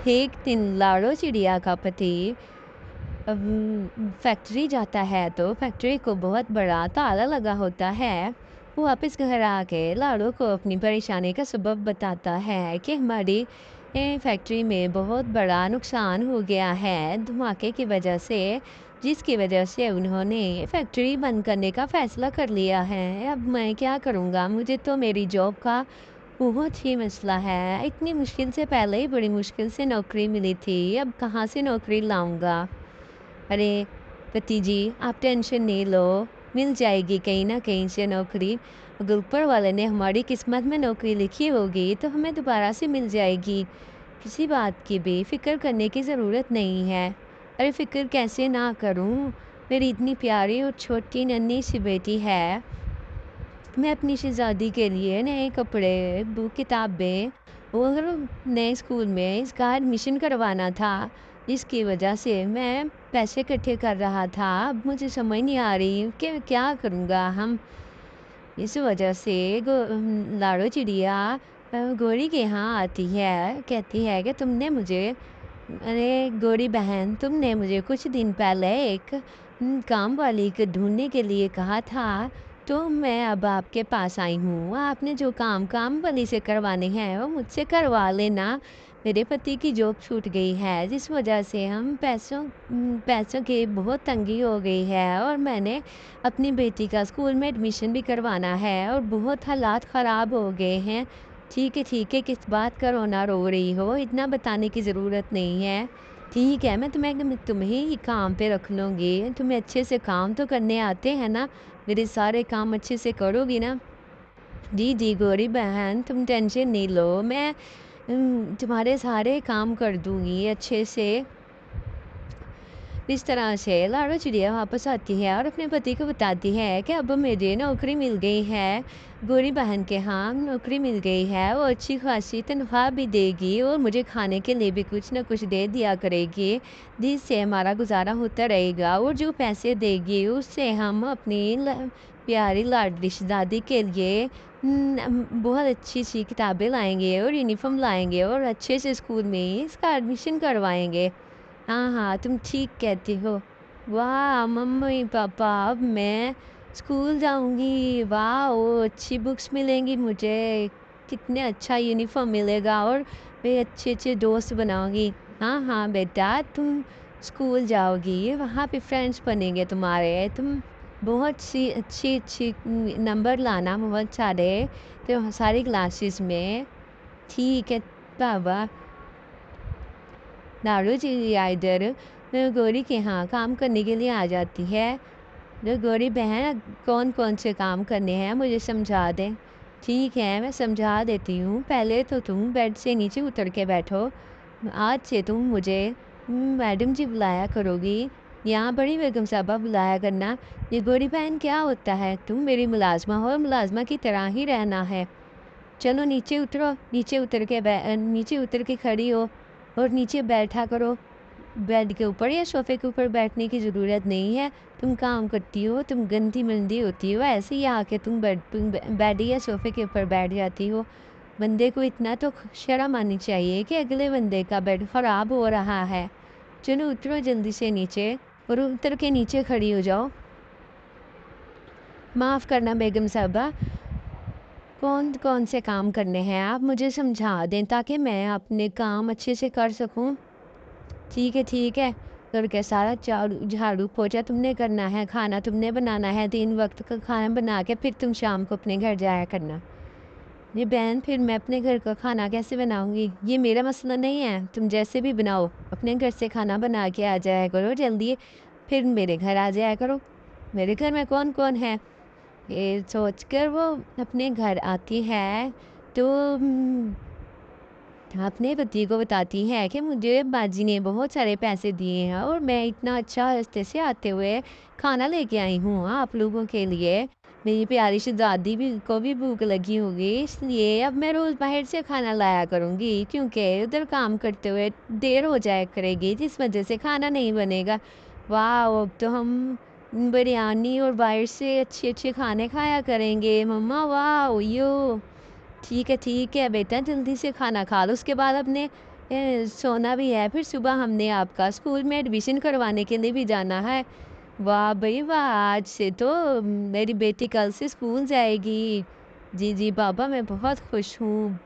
एक दिन लाड़ो चिड़िया का पति फैक्ट्री जाता है तो फैक्ट्री को बहुत बड़ा ताला लगा होता है। वो वापस घर आके लाड़ो को अपनी परेशानी का सबब बताता है कि हमारी फैक्ट्री में बहुत बड़ा नुकसान हो गया है धमाके की वजह से, जिसकी वजह से उन्होंने फैक्ट्री बंद करने का फ़ैसला कर लिया है। अब मैं क्या करूँगा? मुझे तो मेरी जॉब का बहुत ही मसला है। इतनी मुश्किल से पहले ही बड़ी मुश्किल से नौकरी मिली थी, अब कहाँ से नौकरी लाऊँगा? अरे! पति जी, आप टेंशन नहीं लो, मिल जाएगी कहीं न कहीं से नौकरी। अगर ऊपर वाले ने हमारी किस्मत में नौकरी लिखी होगी, तो हमें दोबारा से मिल जाएगी। किसी बात की भी फ़िक्र करने की ज़रूरत नहीं है। अरे! फ़िक्र कैसे ना करूँ? मेरी इतनी प्यारी और छोटी नन्ही-सी बेटी है। मैं अपनी शहज़ादी के लिए नए कपड़े, बुक, किताबें और नए स्कूल में इसका एडमिशन करवाना था, जिसकी वजह से मैं पैसे इकट्ठे कर रहा था। अब मुझे समझ नहीं आ रही कि क्या करूँगा हम? इस वजह से लाड़ो चिड़िया गौरी के यहाँ आती है, कहती है कि तुमने मुझे अरे गौरी बहन, तुमने मुझे कुछ दिन पहले एक काम वाली को ढूँढने के लिए कहा था, तो मैं अब आपके पास आई हूँ। आपने जो काम वाली से करवाने हैं, वो मुझसे करवा लेना। मेरे पति की जॉब छूट गई है, जिस वजह से हम पैसों की बहुत तंगी हो गई है और मैंने अपनी बेटी का स्कूल में एडमिशन भी करवाना है और बहुत हालात ख़राब हो गए हैं। ठीक है, किस बात का रोना रो रही हो? इतना बताने की ज़रूरत नहीं है। ठीक है, मैं तुम्हें ही काम पे रख लूँगी। तुम्हें अच्छे से काम तो करने आते हैं ना? मेरे सारे काम अच्छे से करोगी ना? जी, जी, गौरी बहन, तुम टेंशन नहीं लो। मैं तुम्हारे सारे काम कर दूँगी अच्छे से। इस तरह से लाड़ो चिड़िया वापस आती है और अपने पति को बताती है कि अब मुझे नौकरी मिल गई है। गौरी बहन के यहाँ नौकरी मिल गई है, वो अच्छी खासी तनख्वाह भी देगी और मुझे खाने के लिए भी कुछ न कुछ दे दिया करेगी, जिससे हमारा गुजारा होता रहेगा और जो पैसे देगी उससे हम अपनी प्यारी लाडली शहजादी के लिए बहुत अच्छी सी किताबें लाएंगे और यूनिफॉर्म लाएंगे और अच्छे से स्कूल में इसका एडमिशन करवाएंगे। हाँ, हाँ, तुम ठीक कहती हो। वाह! मम्मी-पापा, अब मैं स्कूल जाऊँगी। वाओ! अच्छी बुक्स मिलेंगी मुझे, कितने अच्छा यूनिफ़ॉर्म मिलेगा और मैं अच्छे-अच्छे दोस्त बनाऊँगी। हाँ, हाँ, बेटा, तुम स्कूल जाओगी, वहाँ पे फ्रेंड्स बनेंगे तुम्हारे। तुम बहुत सी अच्छी-अच्छी नंबर लाना बहुत सारे, तो सारी क्लासेस में। ठीक है, बाबा। नारो चिड़िया इधर गौरी के यहाँ काम करने के लिए आ जाती है। तो गौरी बहन, कौन कौन से काम करने हैं मुझे समझा दें। ठीक है, मैं समझा देती हूँ। पहले तो तुम बेड से नीचे उतर के बैठो। आज से तुम मुझे मैडम जी बुलाया करोगी। यहाँ बड़ी बेगम साहबा बुलाया करना। ये गौरी बहन क्या होता है? तुम मेरी मुलाजमा हो और मुलाजमा की तरह ही रहना है। चलो नीचे उतरो, नीचे उतर के खड़ी हो और नीचे बैठा करो। बेड के ऊपर या सोफ़े के ऊपर बैठने की ज़रूरत नहीं है। तुम काम करती हो, तुम गंदी-मंदी होती हो, ऐसे ही आके तुम बेड या सोफ़े के ऊपर बैठ जाती हो। बंदे को इतना तो शर्म आनी चाहिए कि अगले बंदे का बेड ख़राब हो रहा है। चलो उतरो जल्दी से नीचे और उतर के नीचे खड़ी हो जाओ। माफ़ करना बेगम साहबा, कौन-कौन से काम करने हैं आप मुझे समझा दें ताकि मैं अपने काम अच्छे से कर सकूँ। ठीक है, करके सारा झाड़ू पोछा तुमने करना है, खाना तुमने बनाना है, 3 वक़्त का खाना बना के फिर तुम शाम को अपने घर जाया करना। ये बहन, फिर मैं अपने घर का खाना कैसे बनाऊँगी? ये मेरा मसला नहीं है, तुम जैसे भी बनाओ, अपने घर से खाना बना के आ जाया करो जल्दी, फिर मेरे घर आ जाया करो। मेरे घर में कौन-कौन है? ये सोचकर वो अपने घर आती है, तो अपने पति को बताती है कि मुझे बाजी ने बहुत सारे पैसे दिए हैं और मैं इतना अच्छा रास्ते से आते हुए खाना लेके आई हूँ आप लोगों के लिए। मेरी प्यारी शहज़ादी भी को भी भूख लगी होगी, इसलिए अब मैं रोज़ बाहर से खाना लाया करूँगी क्योंकि उधर काम करते हुए देर हो जाया करेगी, जिस वजह से खाना नहीं बनेगा। वाह! अब तो हम बिरयानी और बाहर से अच्छे-अच्छे खाने खाया करेंगे। मम्मा, वाह! यो! ठीक है बेटा, जल्दी से खाना खा लो। उसके बाद अपने सोना भी है, फिर सुबह हमने आपका स्कूल में एडमिशन करवाने के लिए भी जाना है। वाह भई वाह! आज से तो मेरी बेटी कल से स्कूल जाएगी। जी, जी बाबा मैं बहुत खुश हूँ।